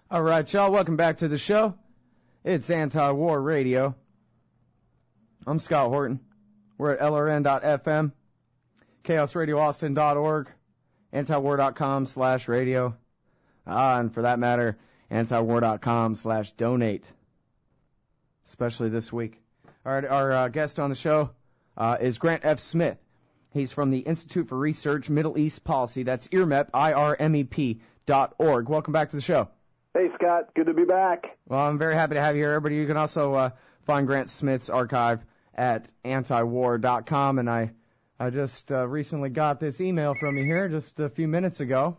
All right, y'all, welcome back to the show. It's Anti-War Radio. I'm Scott Horton. We're at LRN.FM, chaosradioaustin.org, antiwar.com/radio, and for that matter, antiwar.com/donate, especially this week. All right, our guest on the show is Grant F. Smith. He's from the Institute for Research Middle East Policy. That's IRMEP, IRMEP.org. Welcome back to the show. Hey, Scott. Good to be back. Well, I'm very happy to have you here, everybody. You can also find Grant Smith's archive at antiwar.com, and I just recently got this email from you here just a few minutes ago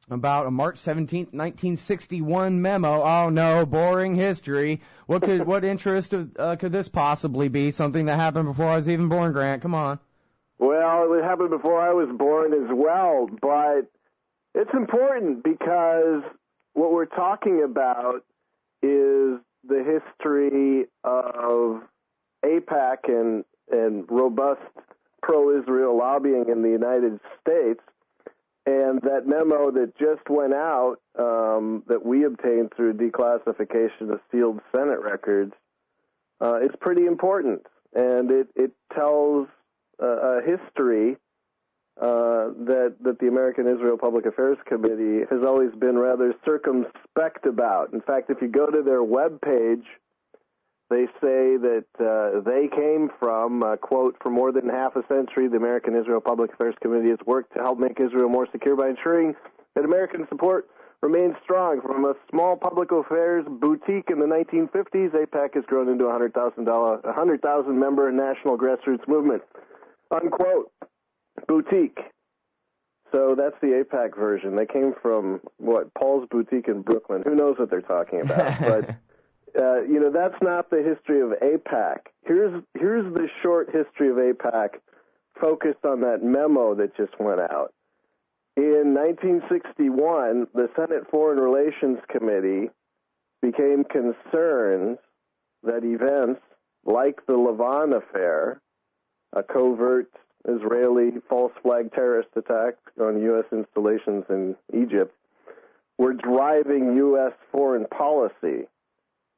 about a March 17th, 1961 memo. Oh, no, boring history. What interest could this possibly be? Something that happened before I was even born, Grant. Come on. Well, it happened before I was born as well, but it's important because what we're talking about is the history of AIPAC and robust pro-Israel lobbying in the United States. And that memo that just went out that we obtained through declassification of sealed Senate records is pretty important. And it tells a history that the American Israel Public Affairs Committee has always been rather circumspect about. In fact, if you go to their webpage, they say that they came from, quote, for more than half a century, the American Israel Public Affairs Committee has worked to help make Israel more secure by ensuring that American support remains strong. From a small public affairs boutique in the 1950s, AIPAC has grown into a 100,000 member national grassroots movement, unquote. Boutique. So that's the AIPAC version. They came from, Paul's Boutique in Brooklyn. Who knows what they're talking about? But, that's not the history of AIPAC. Here's the short history of AIPAC focused on that memo that just went out. In 1961, the Senate Foreign Relations Committee became concerned that events like the Lavon Affair, a covert Israeli false flag terrorist attack on U.S. installations in Egypt, were driving U.S. foreign policy,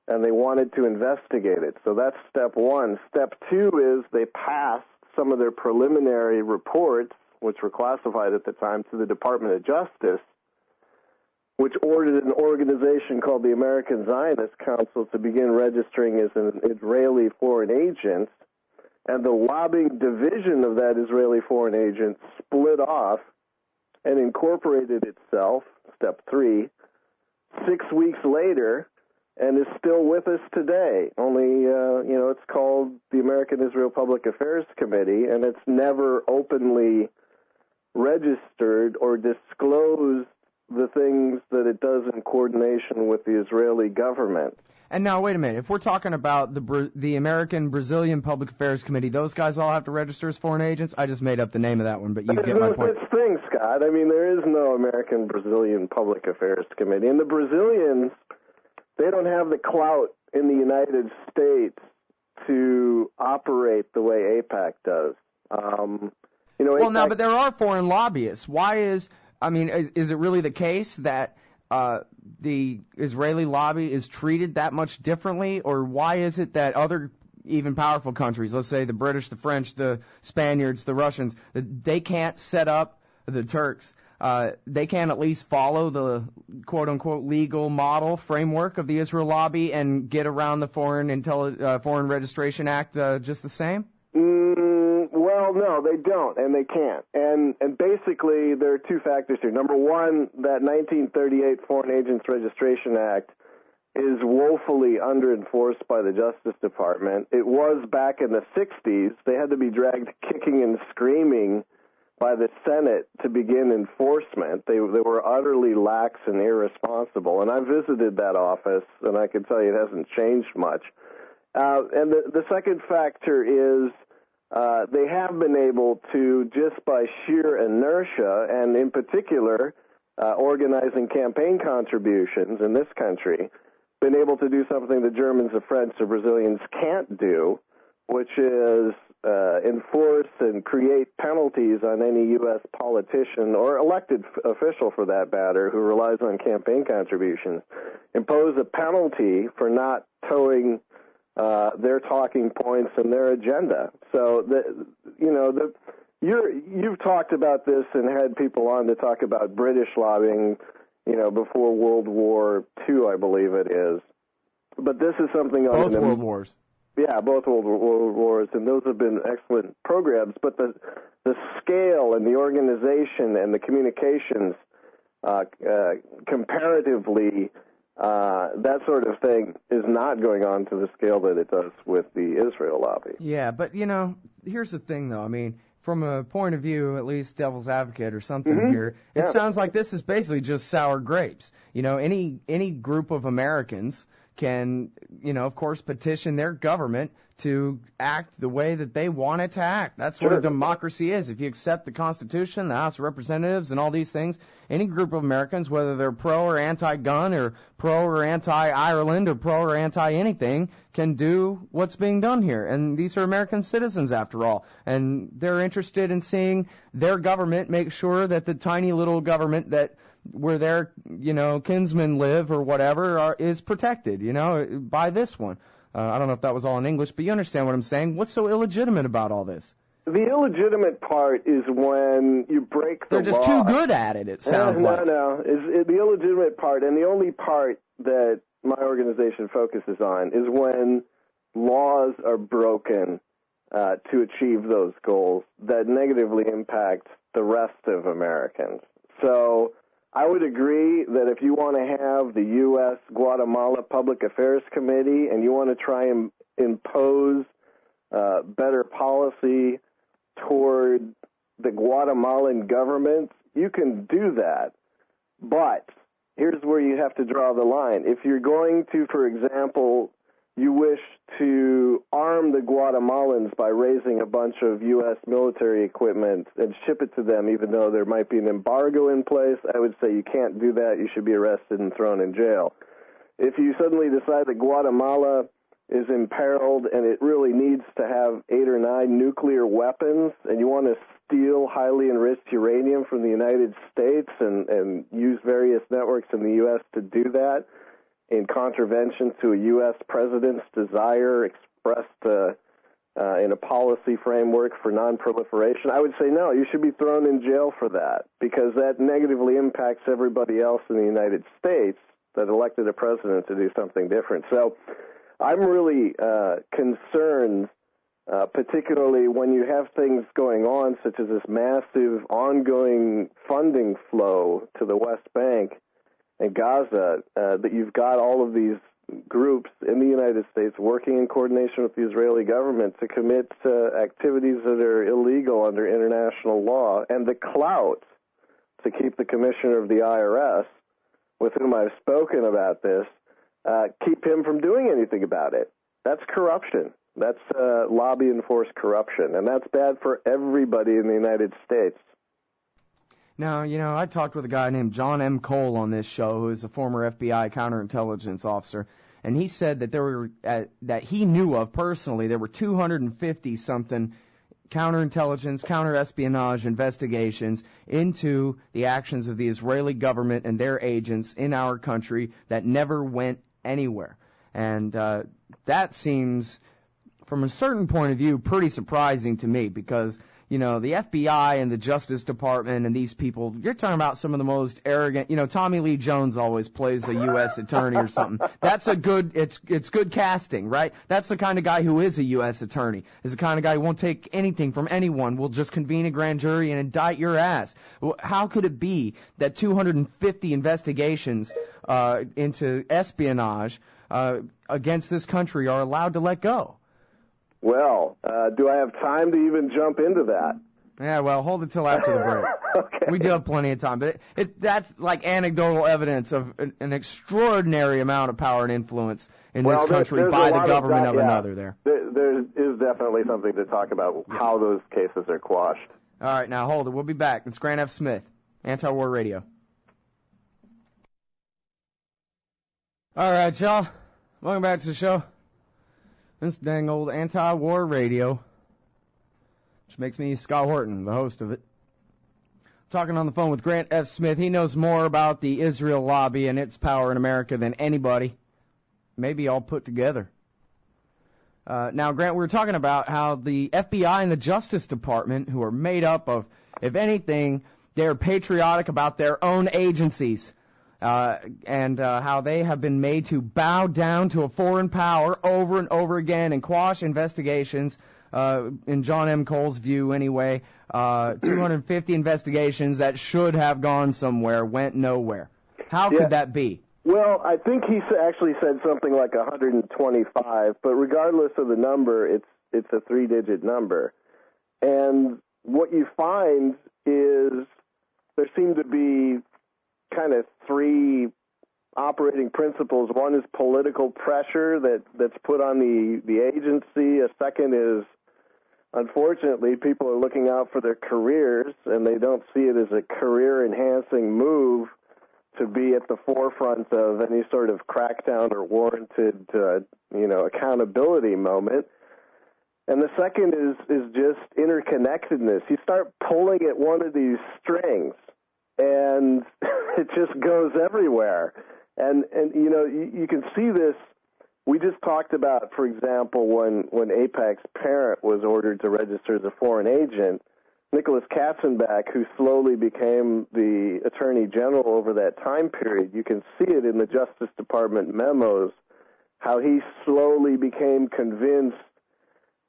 and they wanted to investigate it. So that's step one. Step two is they passed some of their preliminary reports, which were classified at the time, to the Department of Justice, which ordered an organization called the American Zionist Council to begin registering as an Israeli foreign agent. And the lobbying division of that Israeli foreign agent split off and incorporated itself, step three, 6 weeks later, and is still with us today. Only, it's called the American Israel Public Affairs Committee, and it's never openly registered or disclosed the things that it does in coordination with the Israeli government. And now, wait a minute. If we're talking about the American Brazilian Public Affairs Committee, those guys all have to register as foreign agents? I just made up the name of that one, but you get my point. There's no such thing, Scott. I mean, there is no American Brazilian Public Affairs Committee. And the Brazilians, they don't have the clout in the United States to operate the way AIPAC does. Well, now, but there are foreign lobbyists. Is it really the case that the Israeli lobby is treated that much differently, or why is it that other even powerful countries, let's say the British, the French, the Spaniards, the Russians, they can't set up, the Turks, they can't at least follow the quote-unquote legal model framework of the Israel lobby and get around the Foreign Registration Act just the same? Well, no, they don't, and they can't. And basically, there are two factors here. Number one, that 1938 Foreign Agents Registration Act is woefully under-enforced by the Justice Department. It was back in the 60s. They had to be dragged kicking and screaming by the Senate to begin enforcement. They were utterly lax and irresponsible. And I visited that office, and I can tell you it hasn't changed much. And the second factor is they have been able to, just by sheer inertia, and in particular organizing campaign contributions in this country, been able to do something the Germans, the French, the Brazilians can't do, which is enforce and create penalties on any U.S. politician or elected official, for that matter, who relies on campaign contributions, impose a penalty for not towing their talking points and their agenda. So, you've talked about this and had people on to talk about British lobbying, before World War II, I believe it is. But this is something on both World Wars. Yeah, both World Wars, and those have been excellent programs. But the scale and the organization and the communications, comparatively, that sort of thing is not going on to the scale that it does with the Israel lobby. Yeah, but, here's the thing, though. I mean, from a point of view, at least devil's advocate or something here, it sounds like this is basically just sour grapes. Any group of Americans can, of course, petition their government to act the way that they want it to act. That's what a democracy is. If you accept the Constitution, the House of Representatives, and all these things, any group of Americans, whether they're pro or anti-gun or pro or anti-Ireland or pro or anti-anything, can do what's being done here. And these are American citizens, after all. And they're interested in seeing their government make sure that the tiny little government that where their, kinsmen live or whatever is protected, by this one. I don't know if that was all in English, but you understand what I'm saying. What's so illegitimate about all this? The illegitimate part is when you break the law. They're just too good at it, it sounds like. No. The illegitimate part, and the only part that my organization focuses on, is when laws are broken to achieve those goals that negatively impact the rest of Americans. So I would agree that if you want to have the U.S. Guatemala Public Affairs Committee and you want to try and impose better policy toward the Guatemalan government, you can do that. But here's where you have to draw the line. If you're going to, for example, you wish to arm the Guatemalans by raising a bunch of U.S. military equipment and ship it to them, even though there might be an embargo in place, I would say you can't do that. You should be arrested and thrown in jail. If you suddenly decide that Guatemala is imperiled and it really needs to have 8 or 9 nuclear weapons, and you want to steal highly enriched uranium from the United States and use various networks in the U.S. to do that, in contravention to a U.S. president's desire expressed in a policy framework for nonproliferation, I would say no, you should be thrown in jail for that, because that negatively impacts everybody else in the United States that elected a president to do something different. So I'm really concerned, particularly when you have things going on, such as this massive ongoing funding flow to the West Bank and Gaza, that you've got all of these groups in the United States working in coordination with the Israeli government to commit activities that are illegal under international law, and the clout to keep the commissioner of the IRS, with whom I've spoken about this, keep him from doing anything about it. That's corruption. That's lobby-enforced corruption, and that's bad for everybody in the United States. Now, I talked with a guy named John M. Cole on this show, who is a former FBI counterintelligence officer, and he said that that he knew of personally, there were 250-something counterintelligence, counterespionage investigations into the actions of the Israeli government and their agents in our country that never went anywhere. And that seems, from a certain point of view, pretty surprising to me, because the FBI and the Justice Department and these people, you're talking about some of the most arrogant, Tommy Lee Jones always plays a U.S. attorney or something. That's it's good casting, right? That's the kind of guy who is a U.S. attorney, is the kind of guy who won't take anything from anyone, will just convene a grand jury and indict your ass. How could it be that 250 investigations into espionage against this country are allowed to let go? Well, do I have time to even jump into that? Yeah, well, hold it till after the break. Okay. We do have plenty of time, but that's like anecdotal evidence of an extraordinary amount of power and influence in this country by the government of another there. There is definitely something to talk about, how those cases are quashed. All right, now hold it. We'll be back. It's Grant F. Smith, Anti-War Radio. All right, y'all. Welcome back to the show. This dang old Anti-War Radio. which makes me Scott Horton, the host of it. Talking on the phone with Grant F. Smith. He knows more about the Israel lobby and its power in America than anybody, maybe all put together. Now, Grant, we were talking about how the FBI and the Justice Department, who are made up of, if anything, they're patriotic about their own agencies, and how they have been made to bow down to a foreign power over and over again and quash investigations, in John M. Cole's view anyway, 250 investigations that should have gone somewhere went nowhere. How could that be? Well, I think he actually said something like 125, but regardless of the number, it's a three-digit number. And what you find is there seem to be kind of three operating principles. One is political pressure that's put on the agency. A second is, unfortunately, people are looking out for their careers, and they don't see it as a career-enhancing move to be at the forefront of any sort of crackdown or warranted, accountability moment. And the second is just interconnectedness. You start pulling at one of these strings, and it just goes everywhere. And you can see this. We just talked about, for example, when AIPAC's parent was ordered to register as a foreign agent, Nicholas Katzenbach, who slowly became the Attorney General over that time period, you can see it in the Justice Department memos, how he slowly became convinced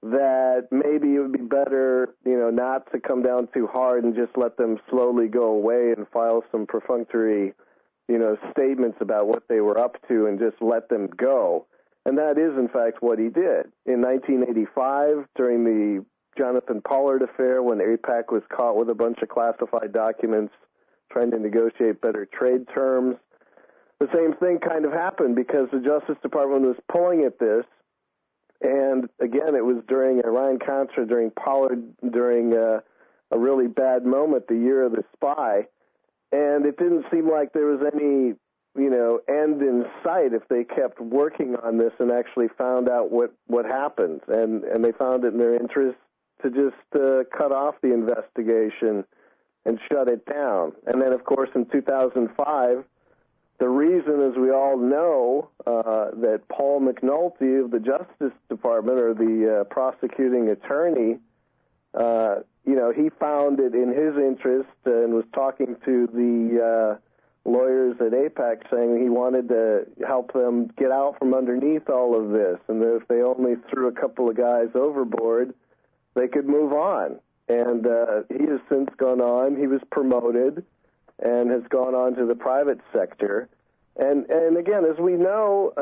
that maybe it would be better, not to come down too hard and just let them slowly go away and file some perfunctory, statements about what they were up to and just let them go. And that is, in fact, what he did. In 1985, during the Jonathan Pollard affair, when AIPAC was caught with a bunch of classified documents trying to negotiate better trade terms, the same thing kind of happened because the Justice Department was pulling at this. And again, it was during Iran-Contra, during Pollard, during a really bad moment, the year of the spy. And it didn't seem like there was any, end in sight if they kept working on this and actually found out what happened. And they found it in their interest to just cut off the investigation and shut it down. And then, of course, in 2005, the reason, as we all know, that Paul McNulty of the Justice Department, or the prosecuting attorney, he found it in his interest and was talking to the lawyers at AIPAC saying he wanted to help them get out from underneath all of this, and that if they only threw a couple of guys overboard, they could move on. And he has since gone on. He was promoted and has gone on to the private sector. And again, as we know,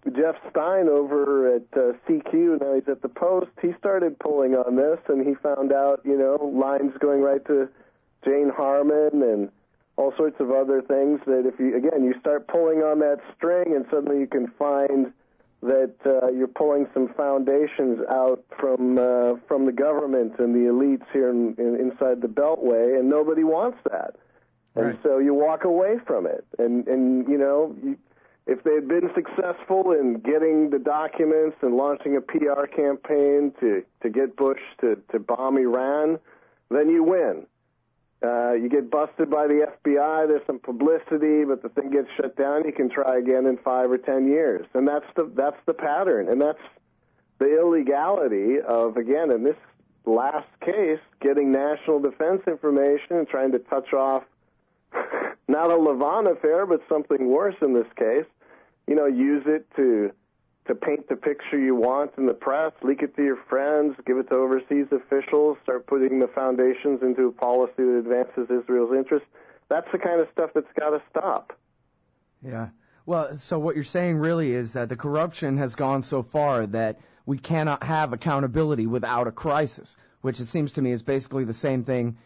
Jeff Stein over at CQ, now he's at the Post, he started pulling on this, and he found out, lines going right to Jane Harmon and all sorts of other things that if you start pulling on that string, and suddenly you can find that you're pulling some foundations out from the government and the elites here inside the Beltway, and nobody wants that. And right. So you walk away from it. And if they had been successful in getting the documents and launching a PR campaign to get Bush to bomb Iran, then you win. You get busted by the FBI, there's some publicity, but the thing gets shut down, you can try again in 5 or 10 years. And that's the pattern. And that's the illegality of, again, in this last case, getting national defense information and trying to touch off not a Lavon affair, but something worse in this case. Use it to paint the picture you want in the press, leak it to your friends, give it to overseas officials, start putting the foundations into a policy that advances Israel's interests. That's the kind of stuff that's got to stop. Yeah. Well, so what you're saying really is that the corruption has gone so far that we cannot have accountability without a crisis, which it seems to me is basically the same thing,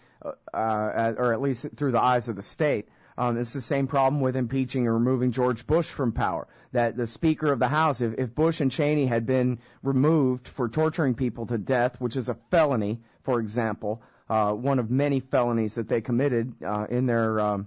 or at least through the eyes of the state. It's the same problem with impeaching or removing George Bush from power, that the Speaker of the House, if Bush and Cheney had been removed for torturing people to death, which is a felony, for example, one of many felonies that they committed in their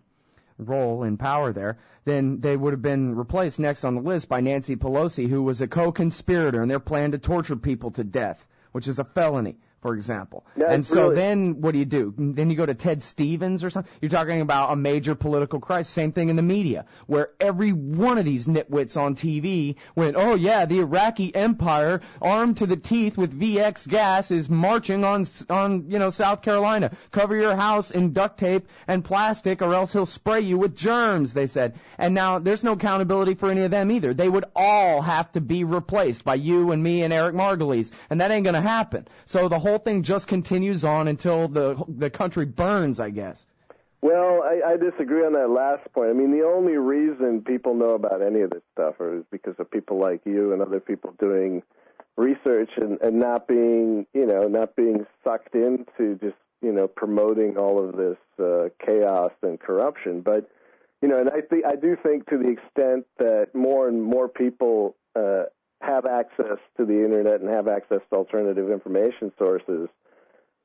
role in power there, then they would have been replaced next on the list by Nancy Pelosi, who was a co-conspirator in their plan to torture people to death, which is a felony for example. Yeah, and so really, then what do? Then you go to Ted Stevens or something? You're talking about a major political crisis. Same thing in the media, where every one of these nitwits on TV went, oh yeah, the Iraqi Empire, armed to the teeth with VX gas, is marching on South Carolina. Cover your house in duct tape and plastic or else he'll spray you with germs, they said. And now there's no accountability for any of them either. They would all have to be replaced by you and me and Eric Margulies, and that ain't going to happen. So the whole thing just continues on until the country burns, I guess. Well, I disagree on that last point. I mean, the only reason people know about any of this stuff is because of people like you and other people doing research and not being sucked into just, promoting all of this chaos and corruption. But, and I do think to the extent that more and more people have access to the internet and have access to alternative information sources,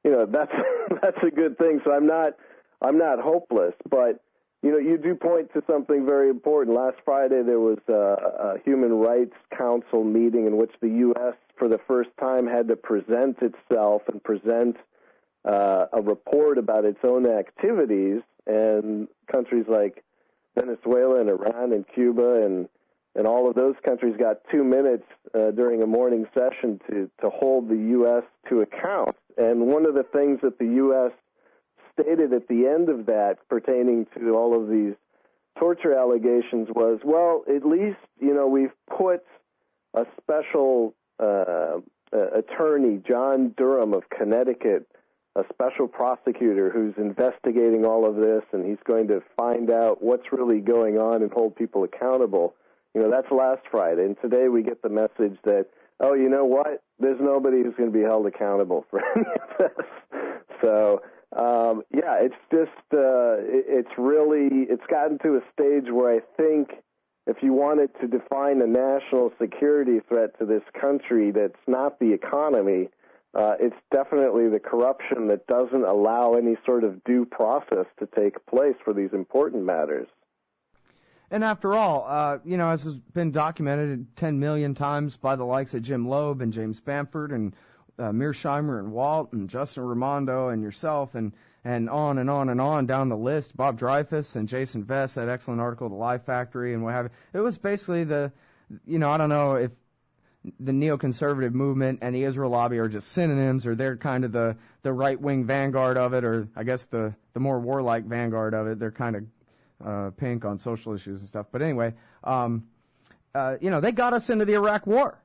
that's a good thing. So I'm not hopeless, but you do point to something very important. Last Friday there was a Human Rights Council meeting in which the U.S. for the first time had to present itself and present a report about its own activities, and countries like Venezuela and Iran and Cuba and all of those countries got 2 minutes during a morning session to hold the U.S. to account. And one of the things that the U.S. stated at the end of that pertaining to all of these torture allegations was, well, at least, we've put a special attorney, John Durham of Connecticut, a special prosecutor who's investigating all of this, and he's going to find out what's really going on and hold people accountable. That's last Friday. And today we get the message that, oh, you know what? There's nobody who's going to be held accountable for any of this. So, it's just, it's gotten to a stage where I think if you wanted to define a national security threat to this country that's not the economy, it's definitely the corruption that doesn't allow any sort of due process to take place for these important matters. And after all, as has been documented 10 million times by the likes of Jim Loeb and James Bamford and Mearsheimer and Walt and Justin Raimondo and yourself and on and on and on down the list, Bob Dreyfus and Jason Vest, that excellent article, The Lie Factory and what have you. It was basically I don't know if the neoconservative movement and the Israel lobby are just synonyms, or they're kind of the right-wing vanguard of it, or I guess the more warlike vanguard of it. They're kind of pink on social issues and stuff. But anyway, they got us into the Iraq War.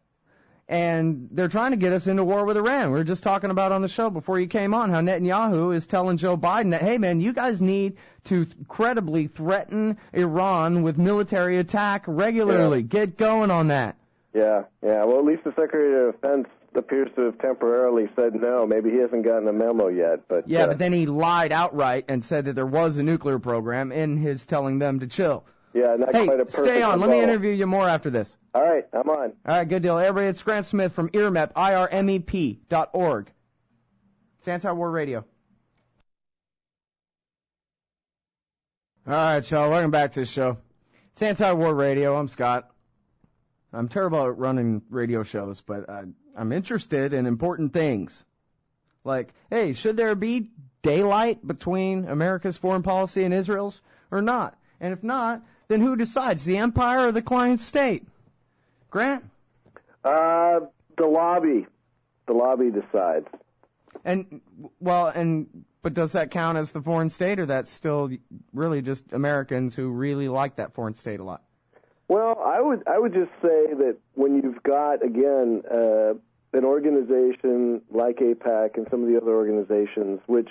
And they're trying to get us into war with Iran. We were just talking about on the show before you came on how Netanyahu is telling Joe Biden that, hey, man, you guys need to credibly threaten Iran with military attack regularly. Yeah. Get going on that. Yeah. Well, at least the Secretary of Defense appears to have temporarily said no. Maybe he hasn't gotten a memo yet. But but then he lied outright and said that there was a nuclear program in his telling them to chill. Yeah, not quite a perfect stay on. Let me interview you more after this. All right, I'm on. All right, good deal. Everybody, it's Grant Smith from IRMEP, IRMEP.org. It's Anti-War Radio. All right, y'all, welcome back to the show. It's Anti-War Radio. I'm Scott. I'm terrible at running radio shows, but I'm interested in important things. Like, hey, should there be daylight between America's foreign policy and Israel's or not? And if not, then who decides, the empire or the client state? Grant? The lobby. The lobby decides. But does that count as the foreign state, or that's still really just Americans who really like that foreign state a lot? Well, I would just say that when you've got, again, an organization like AIPAC and some of the other organizations, which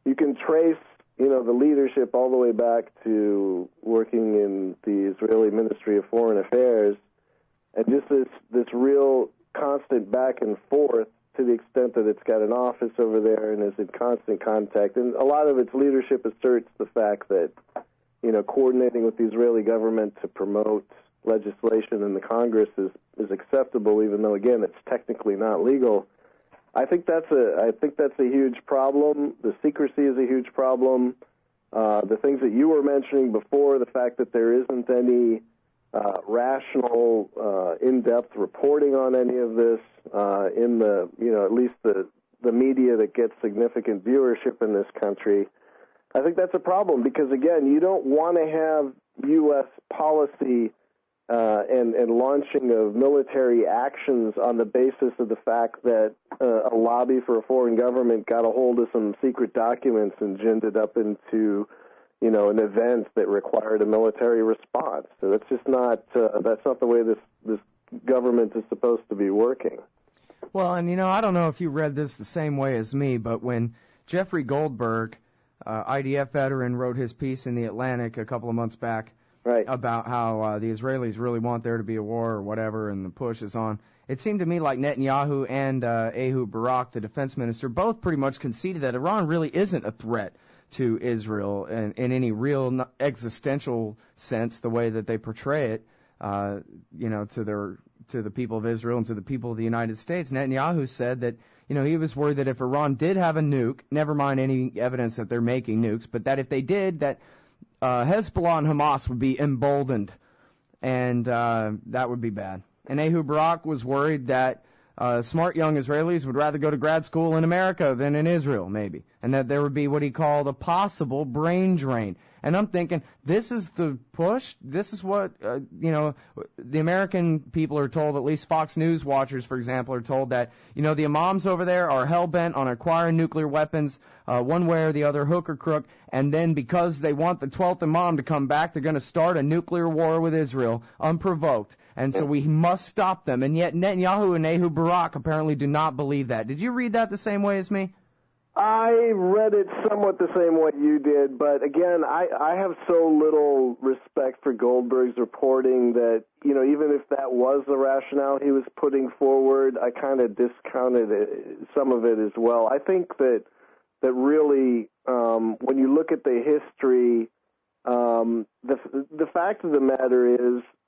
you can trace the leadership all the way back to working in the Israeli Ministry of Foreign Affairs, and just this real constant back and forth to the extent that it's got an office over there and is in constant contact. And a lot of its leadership asserts the fact that, coordinating with the Israeli government to promote legislation in the Congress is acceptable, even though, again, it's technically not legal. I think that's a huge problem. The secrecy is a huge problem. The things that you were mentioning before, the fact that there isn't any rational, in-depth reporting on any of this in the, at least the the media that gets significant viewership in this country, I think that's a problem because, again, you don't want to have U.S. policy and launching of military actions on the basis of the fact that a lobby for a foreign government got a hold of some secret documents and ginned it up into, an event that required a military response. So that's just not that's not the way this government is supposed to be working. Well, and I don't know if you read this the same way as me, but when Jeffrey Goldberg, IDF veteran, wrote his piece in The Atlantic a couple of months back, right, about how the Israelis really want there to be a war or whatever, and the push is on. It seemed to me like Netanyahu and Ehud Barak, the defense minister, both pretty much conceded that Iran really isn't a threat to Israel in any real existential sense, the way that they portray it, to the people of Israel and to the people of the United States. Netanyahu said that, he was worried that if Iran did have a nuke, never mind any evidence that they're making nukes, but that if they did, that Hezbollah and Hamas would be emboldened, and that would be bad. And Ehud Barak was worried that smart young Israelis would rather go to grad school in America than in Israel, maybe, and that there would be what he called a possible brain drain. And I'm thinking, this is the push? This is what, the American people are told, at least Fox News watchers, for example, are told that, the imams over there are hell-bent on acquiring nuclear weapons one way or the other, hook or crook, and then because they want the 12th imam to come back, they're going to start a nuclear war with Israel, unprovoked. And so we must stop them. And yet Netanyahu and Ehud Barak apparently do not believe that. Did you read that the same way as me? I read it somewhat the same way you did, but again, I have so little respect for Goldberg's reporting that, even if that was the rationale he was putting forward, I kind of discounted some of it as well. I think that really, when you look at the history, the fact of the matter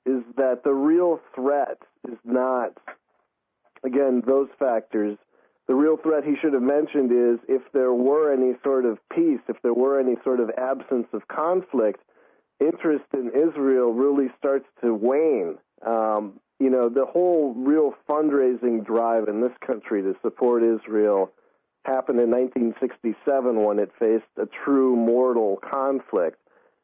is that the real threat is not, again, those factors. The real threat he should have mentioned is if there were any sort of peace, if there were any sort of absence of conflict, interest in Israel really starts to wane. The whole real fundraising drive in this country to support Israel happened in 1967 when it faced a true mortal conflict.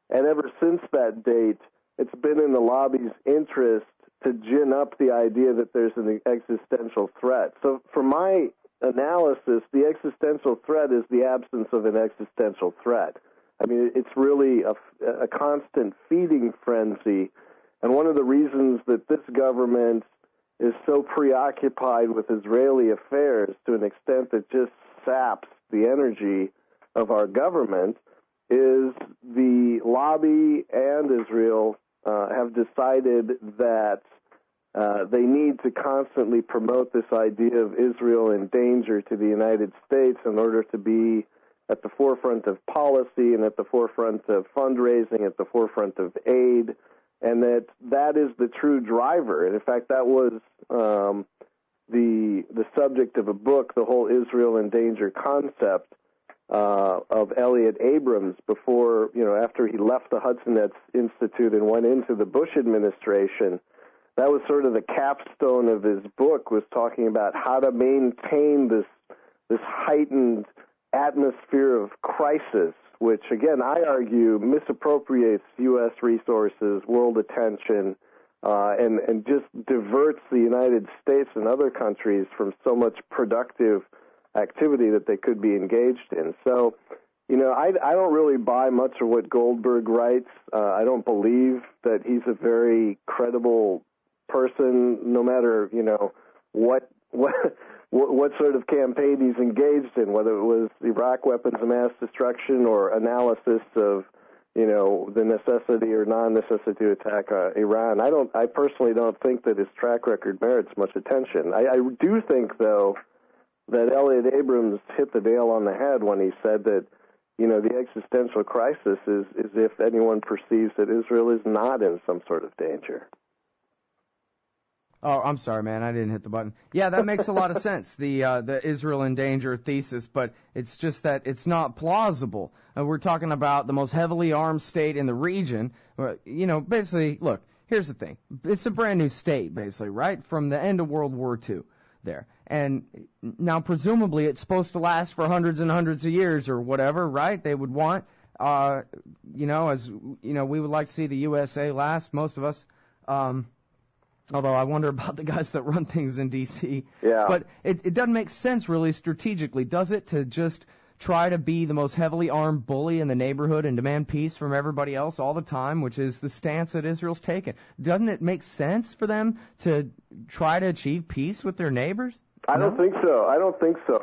And ever since that date, it's been in the lobby's interest to gin up the idea that there's an existential threat. So for my analysis, the existential threat is the absence of an existential threat. I mean, it's really a constant feeding frenzy. And one of the reasons that this government is so preoccupied with Israeli affairs to an extent that just saps the energy of our government is the lobby and Israel have decided that they need to constantly promote this idea of Israel in danger to the United States in order to be at the forefront of policy and at the forefront of fundraising, at the forefront of aid, and that is the true driver. And in fact, that was the subject of a book, The Whole Israel in Danger Concept, of Elliot Abrams before, after he left the Hudson Institute and went into the Bush administration. That was sort of the capstone of his book, was talking about how to maintain this heightened atmosphere of crisis, which, again, I argue misappropriates U.S. resources, world attention, and just diverts the United States and other countries from so much productive activity that they could be engaged in. So, I don't really buy much of what Goldberg writes. I don't believe that he's a very credible person, no matter, what sort of campaign he's engaged in, whether it was Iraq weapons of mass destruction or analysis of, the necessity or non-necessity to attack Iran. I personally don't think that his track record merits much attention. I do think, though, that Elliot Abrams hit the nail on the head when he said that, the existential crisis is if anyone perceives that Israel is not in some sort of danger. Oh, I'm sorry, man. I didn't hit the button. Yeah, that makes a lot of sense, the Israel in danger thesis, but it's just that it's not plausible. We're talking about the most heavily armed state in the region. Basically, look, here's the thing. It's a brand new state, basically, right, from the end of World War II there. And now, presumably, it's supposed to last for hundreds and hundreds of years or whatever, right? They would want, as we would like to see the USA last, most of us. Although I wonder about the guys that run things in D.C. Yeah. But it doesn't make sense really strategically, does it, to just try to be the most heavily armed bully in the neighborhood and demand peace from everybody else all the time, which is the stance that Israel's taken? Doesn't it make sense for them to try to achieve peace with their neighbors? I don't think so.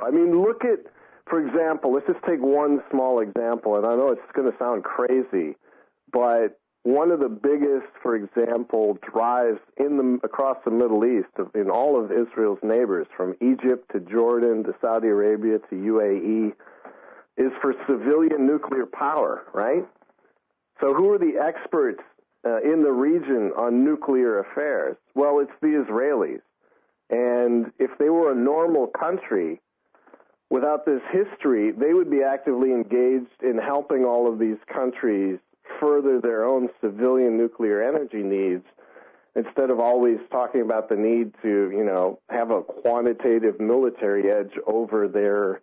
I mean, look at, for example, let's just take one small example, and I know it's going to sound crazy, but one of the biggest, for example, drives across the Middle East, in all of Israel's neighbors, from Egypt to Jordan to Saudi Arabia to UAE, is for civilian nuclear power, right? So who are the experts in the region on nuclear affairs? Well, it's the Israelis. And if they were a normal country, without this history, they would be actively engaged in helping all of these countries further their own civilian nuclear energy needs, instead of always talking about the need to, have a quantitative military edge over their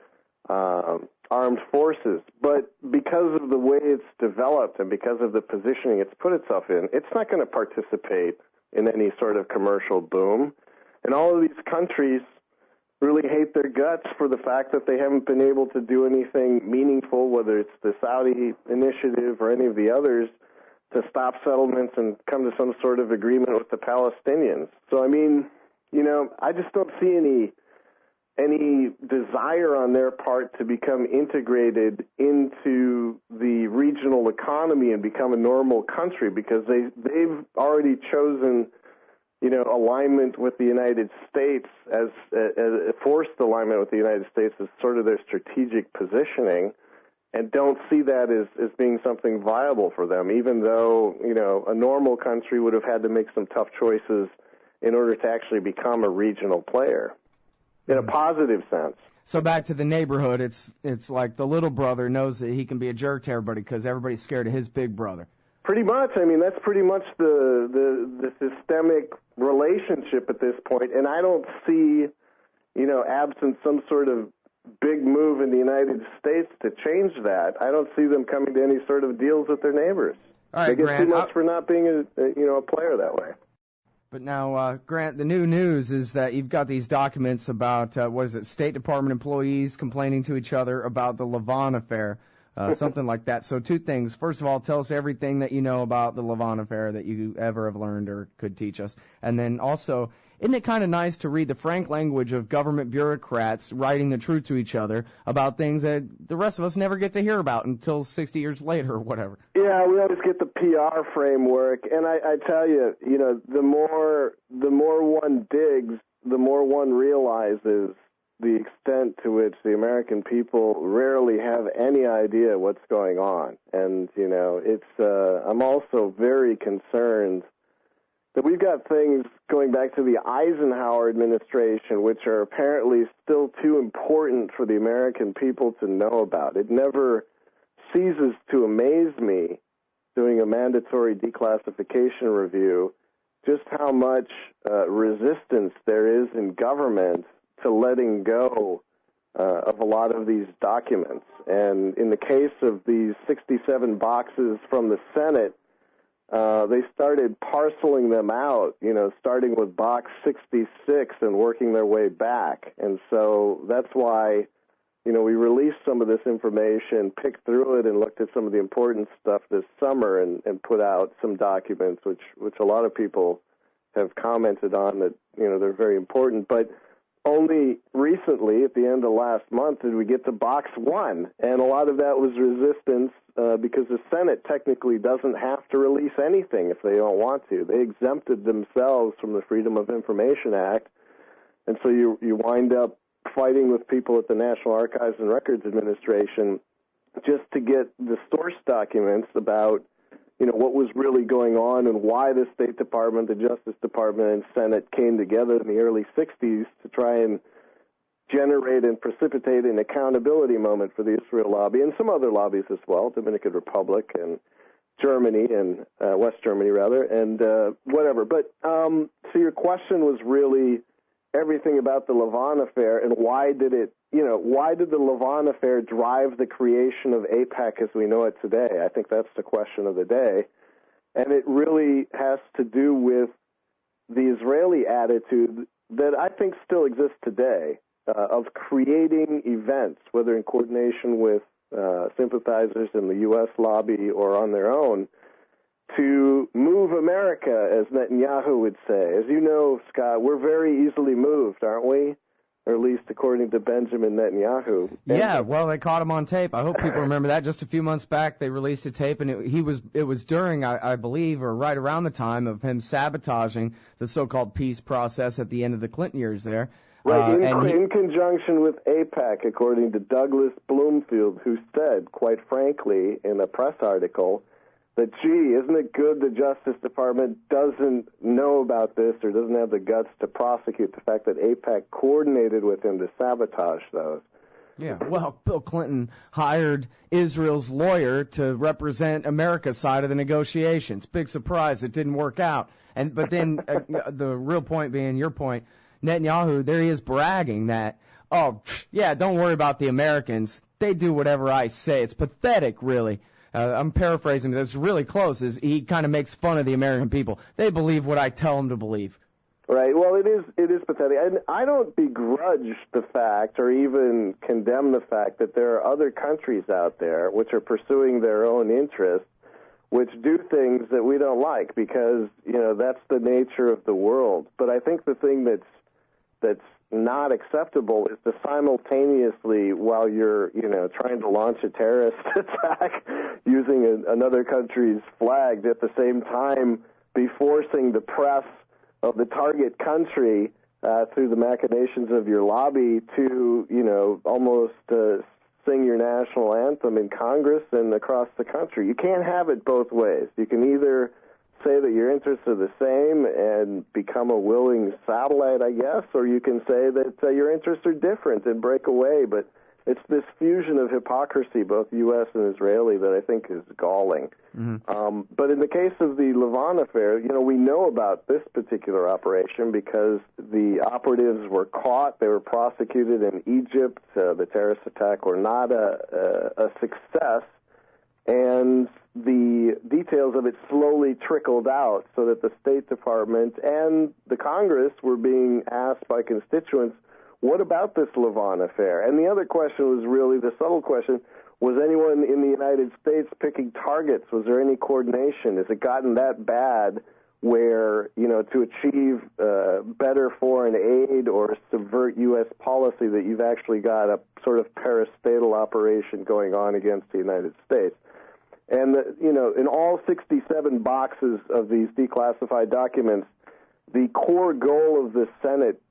armed forces. But because of the way it's developed and because of the positioning it's put itself in, it's not going to participate in any sort of commercial boom. And all of these countries really hate their guts for the fact that they haven't been able to do anything meaningful, whether it's the Saudi initiative or any of the others, to stop settlements and come to some sort of agreement with the Palestinians. So, I mean, I just don't see any desire on their part to become integrated into the regional economy and become a normal country, because they've already chosen alignment with the United States as forced alignment with the United States as sort of their strategic positioning, and don't see that as being something viable for them, even though, a normal country would have had to make some tough choices in order to actually become a regional player in a positive sense. So back to the neighborhood, it's like the little brother knows that he can be a jerk to everybody because everybody's scared of his big brother. Pretty much. I mean, that's pretty much the systemic relationship at this point. And I don't see, absent some sort of big move in the United States to change that, I don't see them coming to any sort of deals with their neighbors. All right, they get Grant, too much for not being a player that way. But now, Grant, the new news is that you've got these documents about, State Department employees complaining to each other about the Lavon Affair. Something like that. So two things. First of all, tell us everything that you know about the Lavon Affair that you ever have learned or could teach us. And then also, isn't it kind of nice to read the frank language of government bureaucrats writing the truth to each other about things that the rest of us never get to hear about until 60 years later or whatever? Yeah, we always get the PR framework. And I tell you, the more one digs, the more one realizes the extent to which the American people rarely have any idea what's going on. And, I'm also very concerned that we've got things going back to the Eisenhower administration, which are apparently still too important for the American people to know about. It never ceases to amaze me, doing a mandatory declassification review, just how much resistance there is in government to letting go of a lot of these documents. And in the case of these 67 boxes from the Senate, they started parceling them out, starting with box 66 and working their way back. And so that's why, we released some of this information, picked through it, and looked at some of the important stuff this summer and put out some documents, which a lot of people have commented on that, they're very important. But only recently, at the end of last month, did we get to box 1, and a lot of that was resistance because the Senate technically doesn't have to release anything if they don't want to. They exempted themselves from the Freedom of Information Act, and so you wind up fighting with people at the National Archives and Records Administration just to get the source documents about what was really going on and why the State Department, the Justice Department, and Senate came together in the early 60s to try and generate and precipitate an accountability moment for the Israel lobby and some other lobbies as well, Dominican Republic and Germany and West Germany, rather, and whatever. But so your question was really, everything about the Lavon Affair and why did the Lavon Affair drive the creation of AIPAC as we know it today? I think that's the question of the day. And it really has to do with the Israeli attitude that I think still exists today of creating events, whether in coordination with sympathizers in the U.S. lobby or on their own, to move America, as Netanyahu would say. As you know, Scott, we're very easily moved, aren't we? Or at least according to Benjamin Netanyahu. Yeah, well, they caught him on tape. I hope people remember that. Just a few months back, they released a tape, and it was during, I believe, or right around the time of him sabotaging the so-called peace process at the end of the Clinton years there. Right, in conjunction with AIPAC, according to Douglas Bloomfield, who said, quite frankly, in a press article, that, gee, isn't it good the Justice Department doesn't know about this or doesn't have the guts to prosecute the fact that AIPAC coordinated with him to sabotage those? Yeah, well, Bill Clinton hired Israel's lawyer to represent America's side of the negotiations. Big surprise, it didn't work out. But then the real point being your point, Netanyahu, there he is bragging that, oh, yeah, don't worry about the Americans. They do whatever I say. It's pathetic, really. I'm paraphrasing, but it's really close. He kind of makes fun of the American people. They believe what I tell them to believe. Right. Well, it is pathetic. And I don't begrudge the fact or even condemn the fact that there are other countries out there which are pursuing their own interests, which do things that we don't like because, that's the nature of the world. But I think the thing that's not acceptable is to simultaneously, while you're, trying to launch a terrorist attack using another country's flag, at the same time be forcing the press of the target country through the machinations of your lobby to, almost sing your national anthem in Congress and across the country. You can't have it both ways. You can either say that your interests are the same and become a willing satellite, I guess, or you can say that your interests are different and break away. But it's this fusion of hypocrisy, both U.S. and Israeli, that I think is galling. Mm-hmm. But in the case of the Lavon Affair, we know about this particular operation because the operatives were caught. They were prosecuted in Egypt. The terrorist attack were not a success. And the details of it slowly trickled out so that the State Department and the Congress were being asked by constituents, what about this Lavon Affair? And the other question was really the subtle question, was anyone in the United States picking targets? Was there any coordination? Has it gotten that bad where, to achieve better foreign aid or subvert U.S. policy that you've actually got a sort of parastatal operation going on against the United States? And, in all 67 boxes of these declassified documents, the core goal of the Senate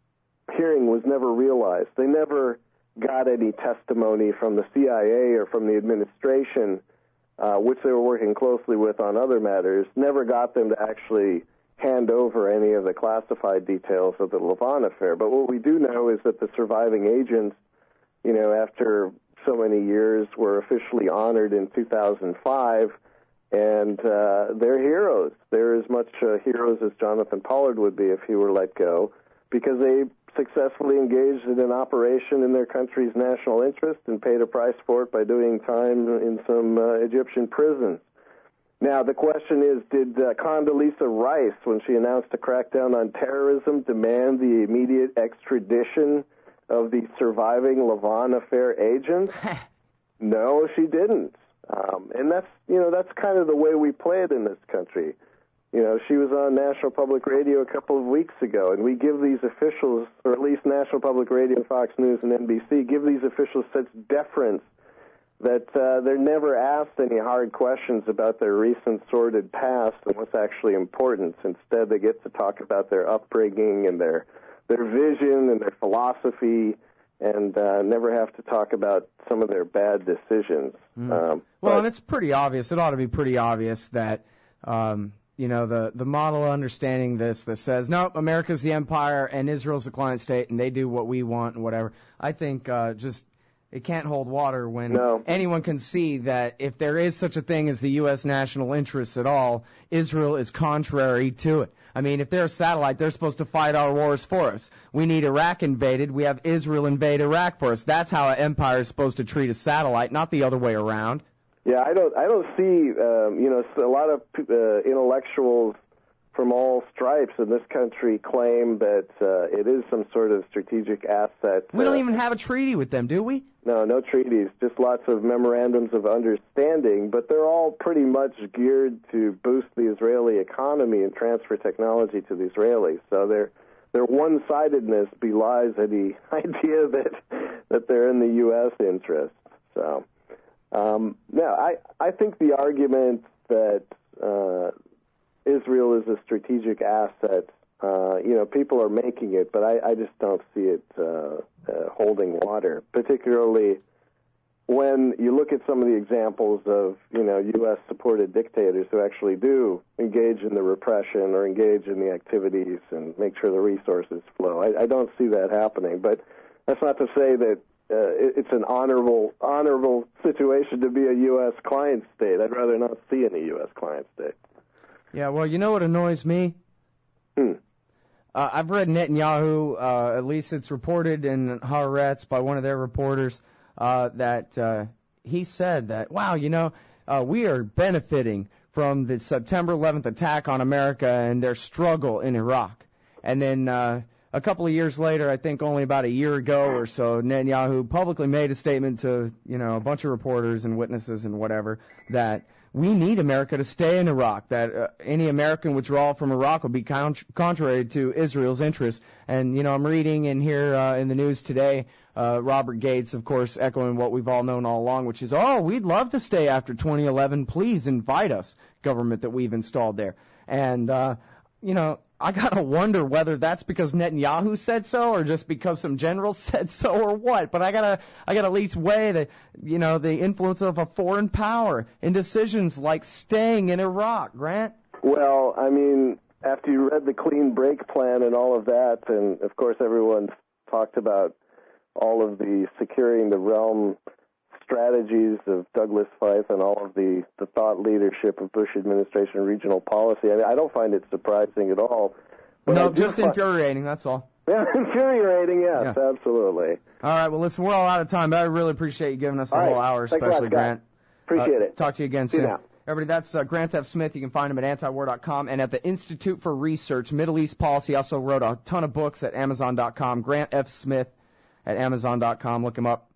hearing was never realized. They never got any testimony from the CIA or from the administration, which they were working closely with on other matters, never got them to actually hand over any of the classified details of the Lavon Affair. But what we do know is that the surviving agents, after so many years, were officially honored in 2005, and they're heroes. They're as much heroes as Jonathan Pollard would be if he were let go, because they successfully engaged in an operation in their country's national interest and paid a price for it by doing time in some Egyptian prisons. Now, the question is, did Condoleezza Rice, when she announced a crackdown on terrorism, demand the immediate extradition of the surviving Lavon Affair agents? No, she didn't. And that's kind of the way we play it in this country. She was on National Public Radio a couple of weeks ago, and we give these officials, or at least National Public Radio, Fox News, and NBC, give these officials such deference that they're never asked any hard questions about their recent sordid past and what's actually important. Instead, they get to talk about their upbringing and their vision and their philosophy, and never have to talk about some of their bad decisions. Well, and it's pretty obvious. It ought to be pretty obvious that, the model understanding this that says, no, America's the empire and Israel's the client state and they do what we want and whatever. I think it can't hold water when anyone can see that if there is such a thing as the U.S. national interests at all, Israel is contrary to it. I mean, if they're a satellite, they're supposed to fight our wars for us. We need Iraq invaded. We have Israel invade Iraq for us. That's how an empire is supposed to treat a satellite, not the other way around. Yeah, I don't see, a lot of intellectuals from all stripes in this country claim that it is some sort of strategic asset. We don't even have a treaty with them, do we? No treaties, just lots of memorandums of understanding, but they're all pretty much geared to boost the Israeli economy and transfer technology to the Israelis. So their one-sidedness belies any idea that they're in the U.S. interest. So, I think the argument that Israel is a strategic asset, people are making it, but I just don't see it holding water, particularly when you look at some of the examples of, U.S.-supported dictators who actually do engage in the repression or engage in the activities and make sure the resources flow. I don't see that happening, but that's not to say that it's an honorable situation to be a U.S. client state. I'd rather not see any U.S. client state. Yeah, well, you know what annoys me? I've read Netanyahu, at least it's reported in Haaretz by one of their reporters, that he said that, wow, we are benefiting from the September 11th attack on America and their struggle in Iraq. And then a couple of years later, I think only about a year ago or so, Netanyahu publicly made a statement to, a bunch of reporters and witnesses and whatever, that we need America to stay in Iraq, that any American withdrawal from Iraq would be contrary to Israel's interests. And, I'm reading in here in the news today, Robert Gates, of course, echoing what we've all known all along, which is, we'd love to stay after 2011. Please invite us, government that we've installed there. And, I gotta wonder whether that's because Netanyahu said so or just because some generals said so or what. But I gotta at least weigh the influence of a foreign power in decisions like staying in Iraq, Grant. Well, I mean, after you read the clean break plan and all of that, and of course everyone talked about all of the securing the realm strategies of Douglas Feith and all of the thought leadership of Bush administration regional policy. I mean, I don't find it surprising at all. No, just infuriating, that's all. Yeah, infuriating, yes, yeah. Absolutely. All right, well, listen, we're all out of time, but I really appreciate you giving us a whole hour, especially, Grant. Appreciate it. Talk to you again soon. Everybody, that's Grant F. Smith. You can find him at antiwar.com and at the Institute for Research, Middle East Policy. Also wrote a ton of books at Amazon.com. Grant F. Smith at Amazon.com. Look him up.